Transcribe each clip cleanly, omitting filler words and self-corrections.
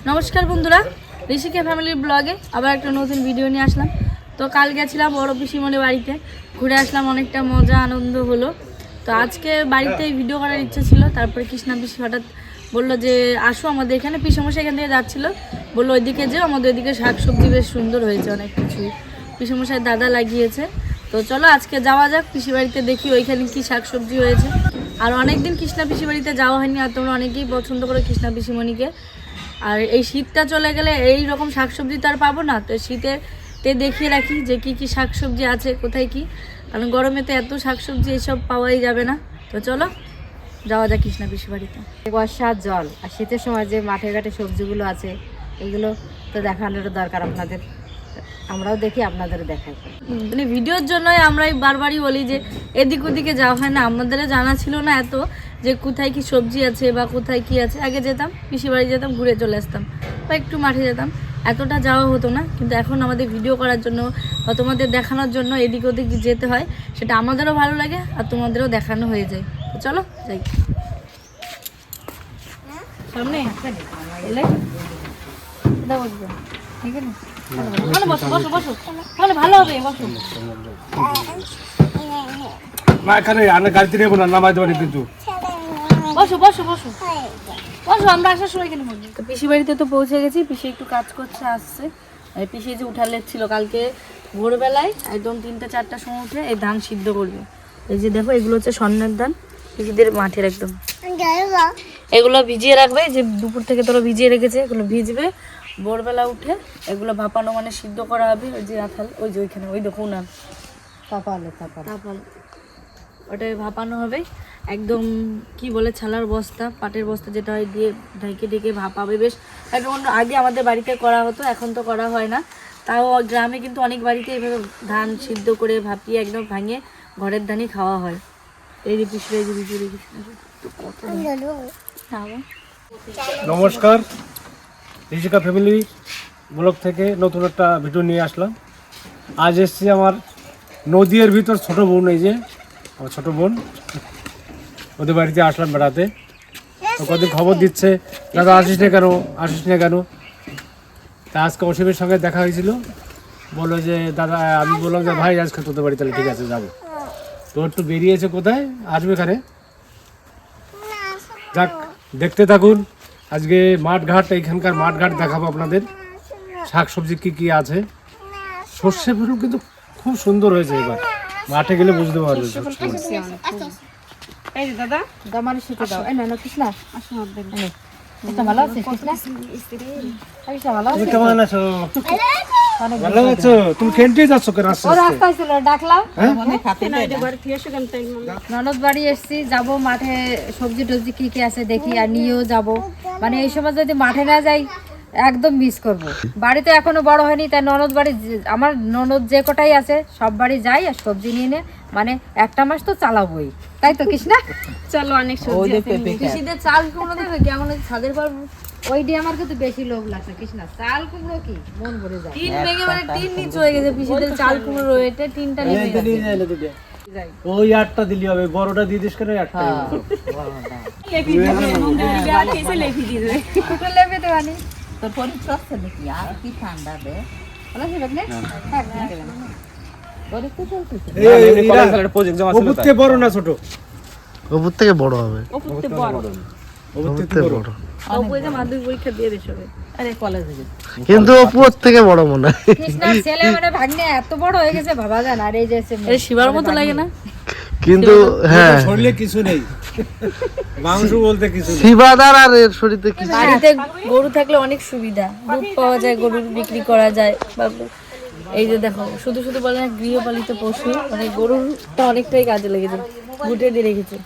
নমস্কার বন্ধুরা, ঋষিকা ফ্যামিলির ব্লগে আবার একটা নতুন ভিডিও নিয়ে আসলাম। তো কাল গেছিলাম বড় পিসিমণির বাড়িতে, ঘুরে আসলাম, অনেকটা মজা আনন্দ হলো। তো আজকে বাড়িতে ভিডিও করার ইচ্ছা ছিল, তারপরে কৃষ্ণা পিসি হঠাৎ বললো যে আসো আমাদের এখানে। পিসমশাই এখান থেকে যাচ্ছিলো, বললো ওইদিকে যেও, আমাদের ওইদিকে শাকসবজি বেশ সুন্দর হয়েছে, অনেক কিছু পিসমশাই দাদা লাগিয়েছে। তো চলো আজকে যাওয়া যাক পিসি বাড়িতে, দেখি ওইখানে কি শাকসবজি হয়েছে। আর অনেকদিন কৃষ্ণা পিসি বাড়িতে যাওয়া হয়নি, আর তোমরা অনেকেই পছন্দ করো কৃষ্ণা পিসিমণিকে। আর এই শীতটা চলে গেলে এই রকম শাকসবজি তো আর পাবো না, তো শীতেতে দেখিয়ে রাখি যে কি কি শাকসবজি আছে, কোথায় কি, কারণ গরমে তো এত শাকসবজি এইসব পাওয়াই যাবে না। তো চলো যাওয়া যাক কৃষ্ণা পিসি বাড়িতে। বর্ষার জল আর শীতের সময় যে মাঠে ঘাটে সবজিগুলো আছে, এগুলো তো দেখানোর দরকার আপনাদের, আমরাও দেখি আপনাদেরও দেখাই। মানে ভিডিওর জন্যই আমরাই বারবারই বলি যে এদিক ওদিকে যাওয়া হয় না, আমাদেরও জানা ছিল না এত যে কোথায় কি সবজি আছে বা কোথায় কি আছে। আগে যেতাম পিসি বাড়ি, যেতাম ঘুরে চলে আসতাম, বা একটু মাঠে যেতাম, এতটা যাওয়া হতো না। কিন্তু এখন আমাদের ভিডিও করার জন্য বা তোমাদের দেখানোর জন্য এদিক ওদিক যেতে হয়, সেটা আমাদেরও ভালো লাগে আর তোমাদেরও দেখানো হয়ে যায়। তো চলো যাই সামনে এলে বসবো, ঠিক আছে? বসো বসো বসো, তাহলে ভালো হবে, বসো। মা এখানে আনা গাড়িতে নেবো না, নামাইতে পারি কিন্তু। বসো বসো বসো বসো, আমরা আসার সময় এখানে বসবো। তো পিসি বাড়িতে তো পৌঁছে গেছি, পিসি একটু কাজ করছে, আসছে। আর পিসি যে উঠালে ছিল কালকে ভোরবেলায় একদম 3-4টার সময় উঠে এই ধান সিদ্ধ করবে। এই যে দেখো, এগুলো হচ্ছে স্বর্ণের ধান, পিসিদের মাঠের একদম। এগুলো ভিজিয়ে রাখবে, যে দুপুর থেকে তোরা ভিজিয়ে রেখেছে, এগুলো ভিজবে। ভোরবেলা উঠে এগুলো ভাপানো মানে সিদ্ধ করা হবে। ওই যে রাখাল, ওই যে ওইখানে, ওই দেখো না তাপালে ওটাই ভাপানো হবে একদম। কি বলে, ছালার বস্তা, পাটের বস্তা যেটা হয় দিয়ে ঢেকে ঢেকে ভাপাবে। বেশ একদম আগে আমাদের বাড়িতে করা হতো, এখন তো করা হয় না। তাও গ্রামে কিন্তু অনেক বাড়িতে এইভাবে ধান সিদ্ধ করে ভাপিয়ে একদম ভাঙে ঘরের ধানই খাওয়া হয়। এই যে পিছড়ে যে ভিজুরে নমস্কার, ঋষিকা ফ্যামিলি ব্লগ থেকে নতুন একটা ভিডিও নিয়ে আসলাম। আজ এসছি আমার নদীর ভিতর ছোট বোন, এই যে আমার ছোট বোন, ওদের বাড়িতে আসলাম বেড়াতে। তো কদিন খবর দিচ্ছে, দাদা আসিস না কেন। তা আজকে অসীমের সঙ্গে দেখা হয়েছিল, বললো যে দাদা, আমি বললাম যে ভাই আজকে তোদের বাড়ি, তাহলে ঠিক আছে যাবো। তো একটু বেরিয়েছে, কোথায় আসবে এখানে, যাক দেখতে থাকুন। আজকে মাঠঘাট, এইখানকার মাঠঘাট দেখাবো আপনাদের। শাকসবজি কি কি আছে, সর্ষে ফুল কিন্তু খুব সুন্দর হয়েছে, এবার মাঠে গেলে বুঝতে পারবে। এই যে দাদা দামারে শিখে দাও। এই না কৃষ্ণা, আসো আমাদের। এটা ভালো আছে কৃষ্ণা? এইটা ভালো আছে? কেমন আছো? ভালো আছো? তুমি খেলতে যাচ্ছ কেন? ও রাস্তায় ছিল, ডাকলাম। ননদ বাড়ি এসছি, যাবো মাঠে, সবজি টবজি কি কি আছে দেখি, আর নিয়েও যাব। মানে এই সময় যদি মাঠে না যাই একদম মিস করব। বাড়িতে এখনো বড় হয়নি, তাই ননদ বাড়ি, আমার ননদ যে কটাই আছে সব বাড়ি যাই আর সবজি নিয়ে নে, মানে একটা মাস তো চালাবোই, তাই তো কৃষ্ণা? চলো অনেক সবজি আছে। পিসিদের চাল কুমড়ো দেবে কেমন, ছাদের পর ওইটি আমার কিন্তু বেশি লোভ লাগছে কৃষ্ণা। চাল কুমড়ো কি মন ভরে যায়। টিন ভেঙে, মানে টিন নিচে হয়ে গেছে পিসিদের চাল কুমড়ো রয়েছে, টিনটা নেমে গেছে। ওই 8টা দিলি হবে, বড়টা দিয়ে দিস কেন? 8টা লেবে দেবানি তোর পরীক্ষা আছে নাকি? আর কি ঠান্ডা রে? পরীক্ষা চলতেছে। বড় না ছোট? ওপর থেকে বড় হবে, ওপর থেকে বড়। মাধ্যমিক পরীক্ষা দিয়ে দিস হবে। আরে কলেজে কিন্তু ওপর থেকে বড় মনে হয়। কৃষ্ণার ছেলে মানে ভাগ্নে এত বড় হয়ে গেছে ভাবা যায় না। আর এই যে এই শিবার মতো লাগে না? কিন্তু হ্যাঁ, শরীরে কিছু নেই, মাংস বলতে কিছু নেই। শিবাদার আর এর শরীরে কি? বাড়িতে গরু থাকলে অনেক সুবিধা, দুধ পাওয়া যায়, গরুর বিক্রি করা যায়। বা এই যে দেখো, শুধু শুধু বলে না গৃহপালিত পশু, মানে গরুরটা অনেকটাই কাজে লেগেছে, গুটে দিয়ে রেখেছে।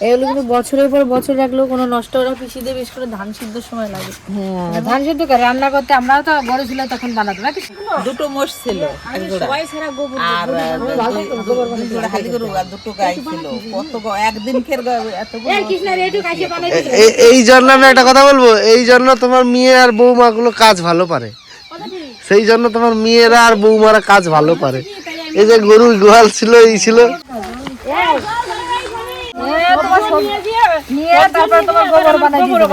এগুলো কিন্তু বছরের পর বছর রাখলেও কোনো নষ্ট ওরা পিসি দিয়ে, বেশ করে ধান সিদ্ধর সময় লাগে। হ্যাঁ, ধান সিদ্ধ করে রান্না করতে আমরাও তো বড় ছিল তখন বানাতো নাকি? দুটো মোষ ছিল, আর হালি গরু আর দুটো গাই ছিল। কত একদিন খের এতগুলো। কৃষ্ণার একটু কাছে বানাই এই জন্য আমি একটা কথা বলবো, এই জন্য তোমার মেয়ে আর বৌমা গুলো কাজ ভালো পারে, সেই জন্য তোমার মেয়েরা আর বৌমারা কাজ ভালো পারে। এই যে গরু গোয়াল ছিল, এই ছিল, নিয়ে তারপর তোমার গোবর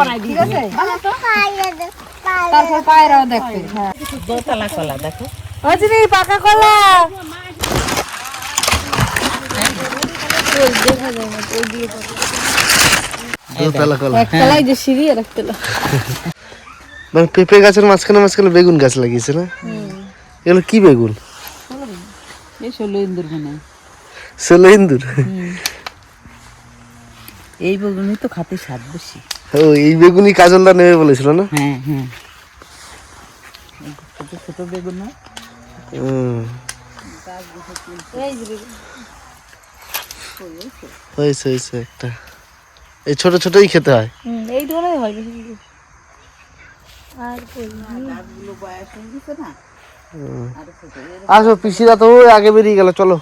বানাই দিই, ঠিক আছে? তারপর পায়রাও দেখতে। হ্যাঁ দোতলা কলা দেখো। অজিনি পাকা কলা দোতলা কলা। একতলায় যে সিঁড়ি আর একতলা। মানে পেঁপে গাছের মাঝখানে মাঝখানে বেগুন গাছ লাগিয়েছে না? এগুলো কি বেগুন? এই ষোলো ইন্দুর মানে ষোলো ইন্দুর। এই বেগুনই তো খাতে স্বাদ বেশি। ও এই বেগুনই কাজলদা নেবে বলেছিল না? হ্যাঁ হ্যাঁ, ছোট ছোট বেগুন না? হয়েছে হয়েছে একটা। এই ছোট ছোটই খেতে হয়। এই ধরনের হয় বেশি কিছু। আর কই গাছগুলো বয়স হয়ে গেছে না। আসো পিসিরা তো ওই আগে বেরিয়ে গেল, চলো।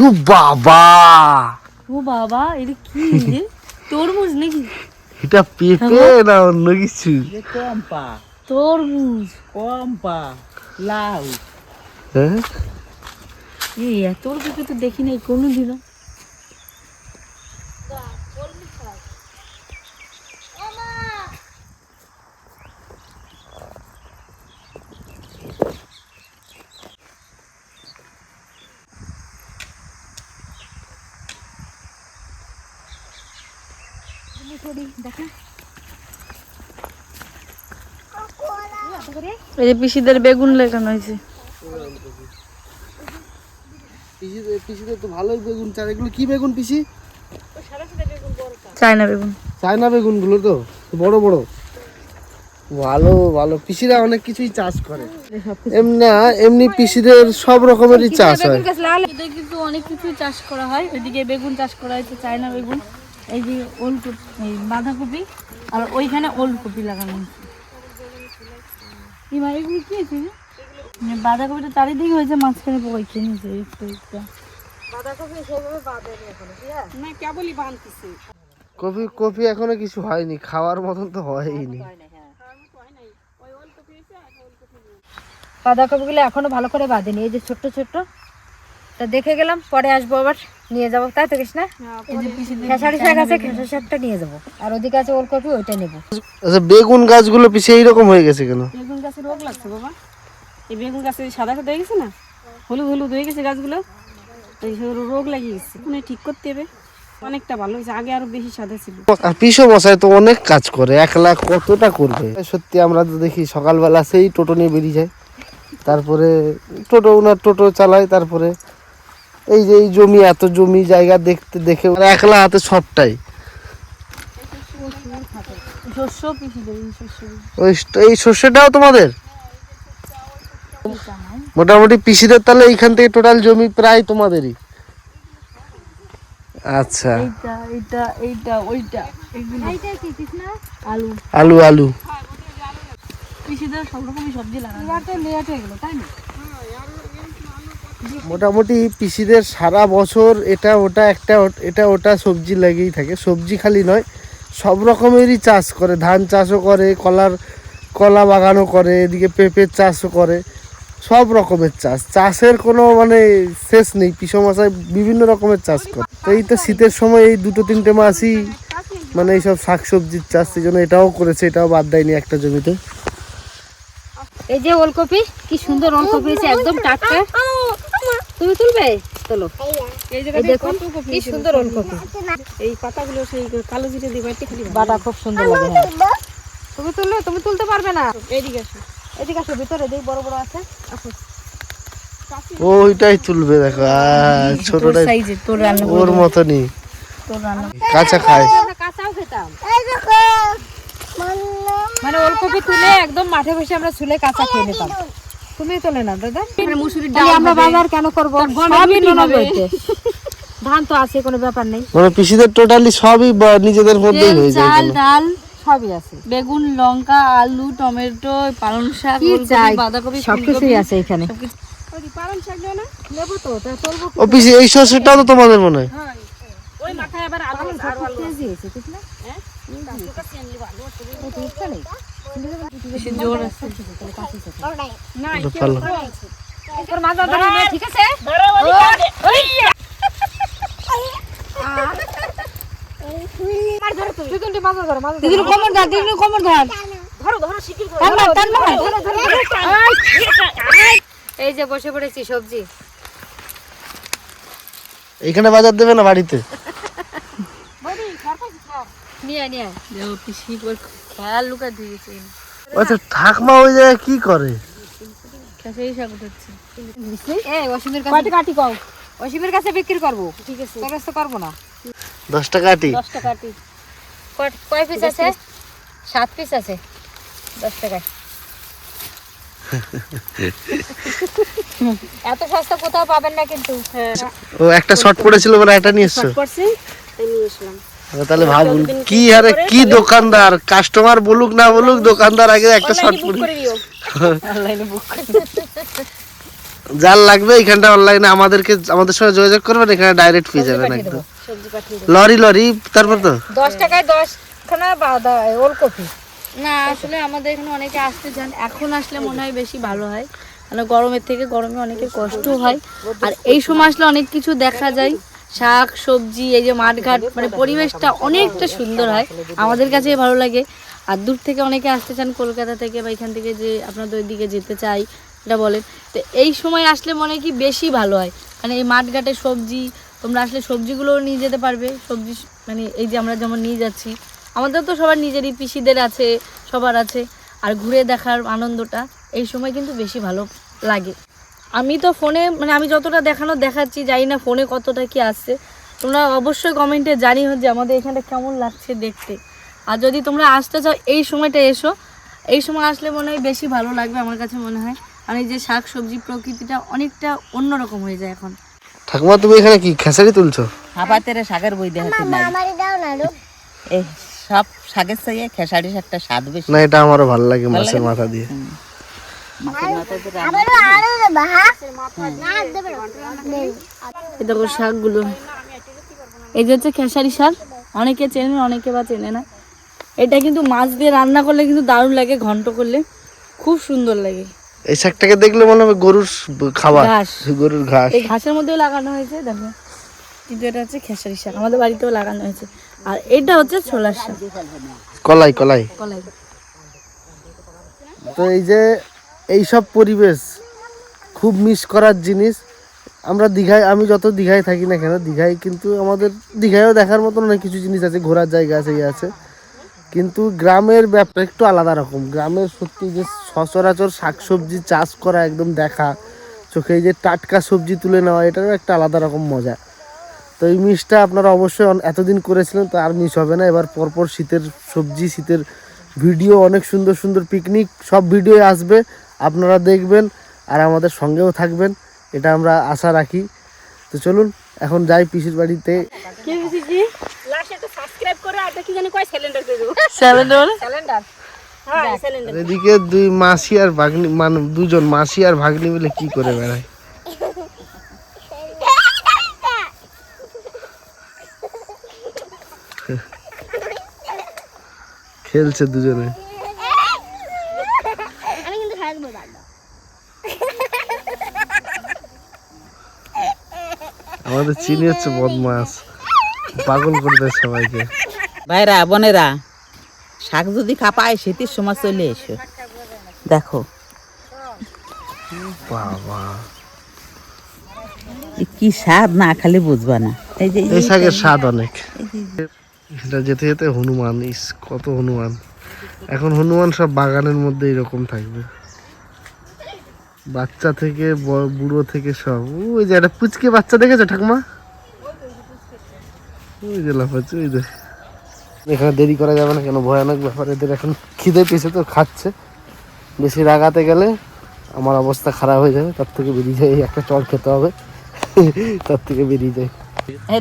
ও বাবা, ও বাবা এটা কি রে? তরমুজ নাকি? এটা পেঁপে না অন্য কিছু? কম্পা তরমুজ। কম্পা লাউ। হ্যাঁ এই এত কিছু তো দেখি নাই কোনোদিনও। এই যে পিসিদের বেগুন লাগানো হয়েছে। পিসিদের তো ভালোই বেগুন চাষ। এগুলো কি বেগুন পিসি? চায়না বেগুন। চায়না বেগুন গুলো তো বড় বড়। ভালো ভালো, পিসিরা অনেক কিছুই চাষ করে। এমনি পিসিদের সব রকমেরই চাষ হয়। এদের কিন্তু অনেক কিছু চাষ করা হয়। ওইদিকে বেগুন চাষ করা হয়েছে, চায়না বেগুন, এই যে ওলকপি, এই বাঁধাকপি, আর ওইখানে ওলকপি লাগানো হয়েছে। এগুলো কি আছে? বাঁধাকপিটা চারিদিকে হয়েছে, মাঝখানে পোকাই খেয়ে নিয়েছে একটু একটু। কপি কপি এখনো কিছু হয়নি, খাওয়ার মতন তো হয়নি। বাঁধাকপিগুলো এখনো ভালো করে বাঁধেনি, এই যে ছোট্ট ছোট্ট। তা দেখে গেলাম, পরে আসবো আবার নিয়ে যাবো, তাই তো কৃষ্ণা? খেসারি শাক আছে, খেসারি শাকটা নিয়ে যাবো। আর ওদিকে আছে ওলকপি, ওইটা নেবো। আচ্ছা বেগুন গাছগুলো পিছে এইরকম হয়ে গেছে কেন? বেগুন গাছে রোগ লাগছে বাবা। এই বেগুন গাছে সাদা সাদা হয়ে গেছে না, হলুদ হলুদ হয়ে গেছে গাছগুলো, এই রোগ লাগিয়ে গেছে। ঠিক করতে হবে। অনেকটা ভালো হয়েছে, আগে আরো বেশি সাদা ছিল। আর পিসো মশাই তো অনেক কাজ করে, একলা কতটা করবে। সত্যি আমরা তো দেখি সকালবেলা সেই টোটো নিয়ে বেরিয়ে যায়, তারপরে ওনার টোটো চালায়, তারপরে এই যে এই জমি, এত জমি জায়গা দেখতে দেখে একলা হাতে সবটাই। শস্য পিসিদের শস্য। এই শস্যটাও তোমাদের? মোটামুটি পিসিদের তাহলে এইখান থেকে টোটাল জমি প্রায় তোমাদেরই। আচ্ছা, এইটা এইটা এইটা ওইটা এগুলো আলু আলু আলু পিসিদের সব রকমই সবজি লাগানো। মোটামুটি পিসিদের সারা বছর এটা ওটা এটা ওটা সবজি লেগেই থাকে। সবজি খালি নয়, সব রকমেরই চাষ করে। ধান চাষও করে, কলা বাগানও করে, এদিকে পেঁপের চাষও করে, সব রকমের চাষ। চাষের কোনো মানে শেষ নেই। পিসমশাই বিভিন্ন রকমের চাষ করে। তো এই তো শীতের সময় এই 2-3 মাসই মানে এইসব শাকসবজির চাষ, সেই জন্য এটাও করেছে, এটাও বাদ দেয়নি একটা জমিতে। এই যে ওলকপি, কি সুন্দর ওলকপি হয়েছে, একদম টাটকা। তুমি তুলবে? তোলো। এই দেখুন কি সুন্দর ওলকপি। এই পাতাগুলো সেই কালো জিরে দিয়ে বাড়তে খালি বাটা খুব সুন্দর লাগে। হ্যাঁ তুমি তুললে, তুমি তুলতে পারবে না। এইদিকে আসো, এদিকে আসো, ভিতরে দেই, বড় বড় আছে। আসো। ওইটাই তুলবে, দেখো ছোটটাই সাইজে তোর রান্না ওর মতনই তোর রান্না কাঁচা খায়। আমরা কাঁচাও খেতাম। মানে ওলকপি তুলে একদম মাঠে বসে আমরা চুলে কাঁচা খেয়ে নিতাম। তুমি তোলে না দাদা? মুসুরির তাহলে আমরা বাজার কেন করবো? সবই ননদ বাড়িতে। ধান তো আছে, কোনো ব্যাপার নেই। মানে পিসিদের টোটালি সবই নিজেদের মধ্যেই হয়ে যায়। চাল ডাল সবই আছে, বেগুন, লঙ্কা, আলু, টমেটো, পালং শাক, কি ওলকপি, চাই বাঁধাকপি, সবকিছুই আছে এখানে। পালং শাক দাও না, নেবো তো, তা তুলবো। ও পিসি এই শস্যটাও তো তোমাদের মনে হয়? ওই মাথায় আবার আলু আছে, আরো আলু আছে। কেজি আছে ঠিক না? বেশি জোর আছে না, ভালো। তোর মাজা ধরে নে, ঠিক আছে? তুই কিন্তু মাজা ধর, মাজা ধর। দিদির কোমর ধর, দিদির কোমর ধর। এই যে বসে পড়েছি সবজি। এখানে বাজার দেবে না বাড়িতে? নিয়ে নিয়ে দেখো পিসি একবার খেয়াল লুকা দিয়েছে। আচ্ছা ঠাকমা ওই জায়গায় কি করে? খেসারি শাক উঠাচ্ছে। এই অসীমের কাছে কাটি কও, অসীমের কাছে বিক্রি করবো। ঠিক আছে, তোর কাছে করবো না। 10 টাকা আটি। 10 টাকা আটি। কয় পিস আছে? 7 পিস আছে, 10 টাকায়। এত সস্তা কোথাও পাবেন না কিন্তু। ও একটা শর্ট পড়েছিল বলে এটা নিয়ে এসছো? করছি তাই নিয়ে আসলাম। তাহলে ভাবুন কি আরে কি দোকানদার, কাস্টমার বলুক না বলুক দোকানদার আগে একটা শর্ট পড়ে অনলাইনে বুক করে। যার লাগবে এখানটা অনলাইনে আমাদের সঙ্গে যোগাযোগ করবেন, এখানে ডাইরেক্ট পেয়ে যাবেন একদম। সবজি পাঠিয়ে লরি তারপর তো 10 টাকায় 10 খানা ওলকপি। না আসলে আমাদের এখানে অনেকে আসতে চান, এখন আসলে মনে হয় বেশি ভালো হয়, কারণ গরমের থেকে গরমে অনেকের কষ্ট হয়। আর এই সময় আসলে অনেক কিছু দেখা যায়, শাক সবজি, এই যে মাঠঘাট, মানে পরিবেশটা অনেকটা সুন্দর হয়, আমাদের কাছে ভালো লাগে। আর দূর থেকে অনেকে আসতে চান, কলকাতা থেকে বা এখান থেকে যে আপনাদের ওইদিকে যেতে চাই এটা বলেন, তো এই সময় আসলে মনে হয় কি বেশি ভালো হয়। মানে এই মাঠঘাটে সবজি, তোমরা আসলে সবজিগুলোও নিয়ে যেতে পারবে। সবজি মানে এই যে আমরা যেমন নিয়ে যাচ্ছি, আমাদের তো সবার নিজেরই পিসিদের আছে, সবার আছে। আর ঘুরে দেখার আনন্দটা এই সময় কিন্তু বেশি ভালো লাগে। আমি তো ফোনে মানে আমি যতটা দেখাচ্ছি, জানি না ফোনে কতটা কি আসছে। তোমরা অবশ্যই কমেন্টে জানিও যে আমাদের এখানে কেমন লাগছে দেখতে। আর যদি তোমরা আসতে চাও এই সময়টা এসো, এই সময় আসলে মনে হয় বেশি ভালো লাগবে আমার কাছে মনে হয়। আর এই যে শাক সবজি প্রকৃতিটা অনেকটা অন্যরকম হয়ে যায় এখন। ঠাকুমা তুমি এখানে কি খেসারি তুলছো? হাবাতের শাকের বই দেখাতে নাই। এই সব শাকের চাইয়ে খেসারি শাকটা স্বাদ বেশি। না এটা আমারও ভালো লাগে মাছের মাথা দিয়ে। এই দেখো শাকগুলো, এই যে হচ্ছে খেসারি শাক, অনেকে চেনে অনেকে বা চেনে না। এটা কিন্তু মাছ দিয়ে রান্না করলে কিন্তু দারুণ লাগে, ঘন্ট করলে খুব সুন্দর লাগে। এই শাকটাকে দেখলে মনে হবে গরুর খাবার, ঘাস, গরুর ঘাস। এই ঘাসের মধ্যেও লাগানো হয়েছে দেখো, কিন্তু এটা হচ্ছে খেসারি শাক, আমাদের বাড়িতেও লাগানো হয়েছে। আর এটা হচ্ছে ছোলার শাক, কলাই কলাই। তো এই যে এইসব পরিবেশ খুব মিস করার জিনিস। আমরা দীঘায়, আমি যত দীঘায় থাকি না কেন, দীঘায় কিন্তু আমাদের দীঘায়ও দেখার মতন অনেক কিছু জিনিস আছে, ঘোরার জায়গা আছে, আছে। কিন্তু গ্রামের ব্যাপার একটু আলাদা রকম। গ্রামের সত্যি যে সচরাচর শাকসবজি চাষ করা, একদম দেখা চোখে, এই যে টাটকা সবজি তুলে নেওয়া, এটারও একটা আলাদা রকম মজা। তো এই মিসটা আপনারা অবশ্যই এতদিন করেছিলেন, তো আর মিস হবে না। এবার পরপর শীতের সবজি, শীতের ভিডিও, অনেক সুন্দর সুন্দর পিকনিক সব ভিডিও আসবে, আপনারা দেখবেন আর আমাদের সঙ্গেও থাকবেন, এটা আমরা আশা রাখি। তো চলুন এখন যাই পিসির বাড়িতে। এদিকে দুই মাসি আর ভাগ্নি, মানে দুজন মাসি আর ভাগ্নি মিলে কি করে বেড়ায়। খেলছে দুজনে। আমাদের চিনি হচ্ছে বদমাস, পাগল করে দেয় সবাইকে। ভাইরা বোনেরা, শাক যদি খাপায় শীতের সময় চলে এসো, দেখো বাবা কি স্বাদ, না খালি বুঝবা না। এই যে এই শাকের স্বাদ অনেক। এটা যেতে যেতে হনুমান, কত হনুমান। এখন হনুমান সব বাগানের মধ্যে এরকম থাকবে, বাচ্চা থেকে বুড়ো থেকে সব। ওই যে একটা পুচকে বাচ্চা দেখেছো ঠাকুমা? ওই যে লাফাচ্ছে, ওই যে। এখানে দেরি করা যাবে না, কেন ভয়ানক ব্যাপার। এদের এখন খিদে পেয়েছে তো খাচ্ছে, বেশি রাগাতে গেলে আমার অবস্থা খারাপ হয়ে যাবে। তার থেকে বেরিয়ে যায়, একটা চড় খেতে হবে, তার থেকে বেরিয়ে যায়। এই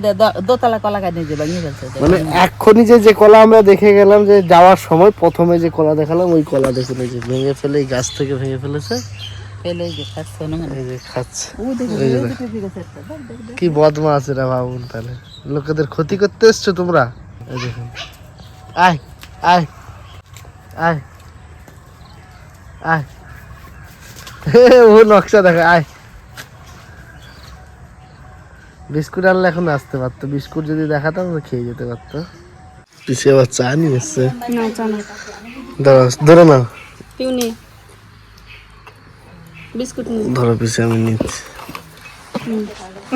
দোতলা কলা গাছ নিয়ে যাবা, নিয়ে যাচ্ছে। মানে এক্ষুনি যে কলা আমরা দেখে গেলাম, যে যাওয়ার সময় প্রথমে যে কলা দেখালাম, ওই কলা দেখুন, এই যে ভেঙে ফেলে, এই গাছ থেকে ভেঙে ফেলেছে, ফেলে এই যে খাচ্ছে না, এই যে খাচ্ছে। ও দেখো এই যে ওই দেখো। দিকে ঠিক আছে একটা, দেখ, দেখ, দেখ। কি বদমাশ এরা, ভাবুন তাহলে, লোকেদের ক্ষতি করতে এসছো তোমরা। এই দেখুন, আয় আয় আয় আয়, ও নকশা দেখা, আয়। বিস্কুট আনলে এখন আসতে পারতো, বিস্কুট যদি দেখাতাম খেয়ে যেতে পারতো। পিছিয়ে আবার চা নিয়ে এসছে। না, চা না। দাঁড়া ধরে নাও, পিউনি বিস্কুট নি ধরো পিসি আমি নিচ্ছি।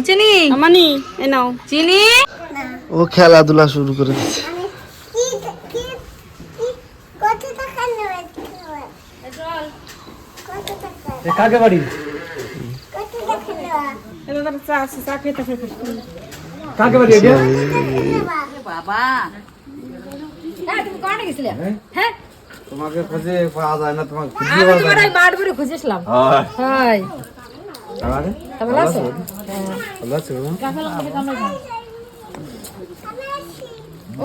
চিনি আমানি এ নাও চিনি ও খেলাধুলা শুরু করে দিচ্ছে। কাকে বাড়ি কাকে বাড়ি এটা? বাবা তুমি কোয়ানে গেছিলে? হ্যাঁ তোমাকে খুঁজে পাওয়া যায় না, তোমাকে আমি তোমার এই মাঠ ঘুরে খুঁজেছিলাম। হাই তা ভালো আছো? ভালো আছো?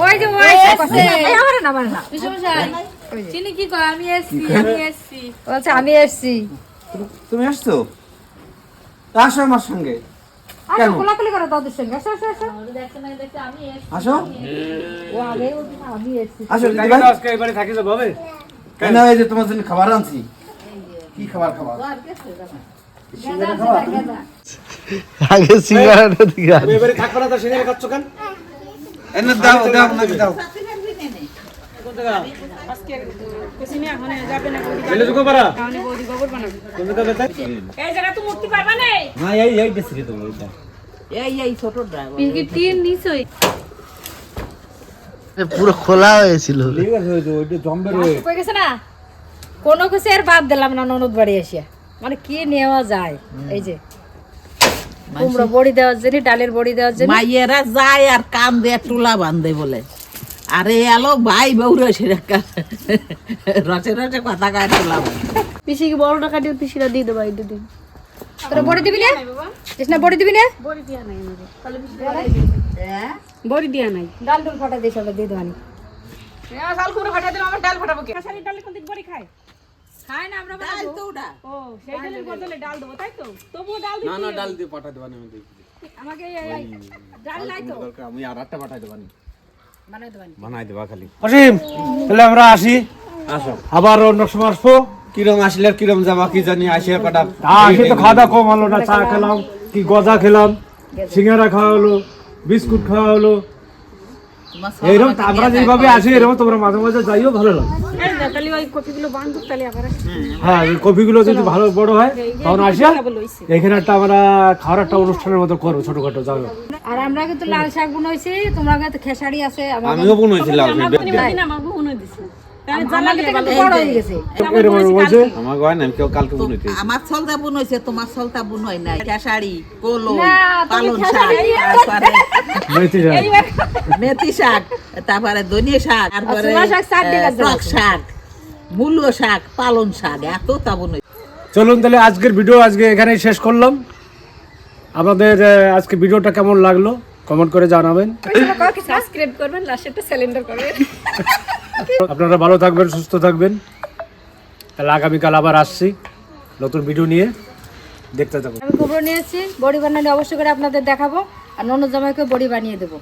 ওই যে ওই কাছে এই আমারে না মানে না চিনি কি কয় আমি এসছি বলছে আমি এসেছি। তুমি আসছো? আসো আমার সঙ্গে, আচ্ছা কোলাকুলি করো তাদের সঙ্গে। আসো আসো আসো আসো ও আগে বলছে আমি এসেছি। আসো দিদি কাকে ভাই। তো আজকে এই বাড়ি থাকি যাবো হবে? কেন এই যে তোমার জন্য খাবার আনছি। কি খাবার খাবার? আগে সিঙ্গারাটা দিকে তুমি এই বাড়ি থাকবে না তো সিঙ্গারা খাচ্ছ কেন? এনে দাও দাও নাকি দাও। এলে তো কোপারা তুমি তো বেটা না এই দেশে তুমি এটা। এই ছোট ড্রাইভার পিঙ্কি টিন নিছই পুরো খোলা হয়েছিল। ঠিক আছে ওই যে ওইটা জম্বের ওই কই গেছে না কোনো কিছু আর বাদ দিলাম না ননদ বাড়ি এসে। মানে কি নেওয়া যায় এই যে কুমড়ো বড়ি দেওয়ার জন্য, ডালের বড়ি দেওয়ার জন্য। মাইয়েরা যায় আর কান দিয়ে টুলা বান্ধে বলে, আরে এলো ভাই বউ রসে রসে রসে কথা কয় টুলা বান্ধে। পিসি কি বড়টা কাটিয়ে পিসিরা দিয়ে দেবো এই দুদিন তোরা বড়ি দিবি না? কৃষ্ণা বড়ি দিবি না? বড়ি দিয়া নাই বড়ি দিয়া নাই ডাল ডুল ফাটা দিয়ে সব দিয়ে দেবানি। খায় না আমরা ডাল তো ওটা। না না ডাল দিয়ে পাঠাই দেবানি আমি দেখি। আমাকে ডাল নাই তো দরকার আমি আর একটা পাঠাই দেবানি, বানাই দেবানি। বানাই দেবা খালি। অসীম তাহলে আমরা আসি, আসো আবার অন্য সময় আসবো। কিরম আসলে আর কিরম যাবা কি জানি, আসে কটা আসি তো খাওয়া দাওয়া কম হলো না, চা খেলাম কি গজা খেলাম, সিঙ্গারা খাওয়া হলো, বিস্কুট খাওয়া হলো। তোমার এইরকম আমরা যেভাবে আসি এরকম তোমরা মাঝে মাঝে যাইও, ভালো লাগে। তাহলে ওই কপিগুলো বান্ধব তাহলে আবার হ্যাঁ এই কপিগুলো যদি ভালো বড় হয় তখন আসিয়া এখানে একটা আমরা খাওয়ার একটা অনুষ্ঠানের মতো করবো ছোটখাটো, যাবে। আর আমরা কিন্তু লাল শাক বুনইছি, তোমরা কাছে খেসারি আছে, আমিও বুনইছিলাম আমার বোনও দিছে আমাদের কিন্তু বড় হয়ে গেছে। এরকম বলছে আমার গয় না, আমি কেউ কালকে বুনইতে। আমার সলতা বুন হয়েছে, তোমার সলতা বুন হয় নাই। খেসারি, কলো, না, তুমি পালন শাক, খেসারি তারপরে মেথি যায়। মেথি শাক, তারপরে ধনিয়া শাক, তারপরে ছোলা শাক, চার দিকে আছে। টক শাক, মূলো শাক, পালন শাক, এত তা বুন হয়েছে। চলুন তাহলে আজকের ভিডিও আজকে এখানেই শেষ করলাম। আপনাদের আজকে ভিডিওটা কেমন লাগলো কমেন্ট করে জানাবেন। সাবস্ক্রাইব করবেন, লাস্টেরটা সিলিন্ডার করবেন। আপনারা ভালো থাকবেন, সুস্থ থাকবেন। তাহলে আগামীকাল আবার আসছি নতুন ভিডিও নিয়ে, দেখতে থাকুন। আমি কুমড়ো নিয়েছি, বড়ি বানালে অবশ্যই করে আপনাদের দেখাবো, আর ননদ জামাইকে বড়ি বানিয়ে দেবো।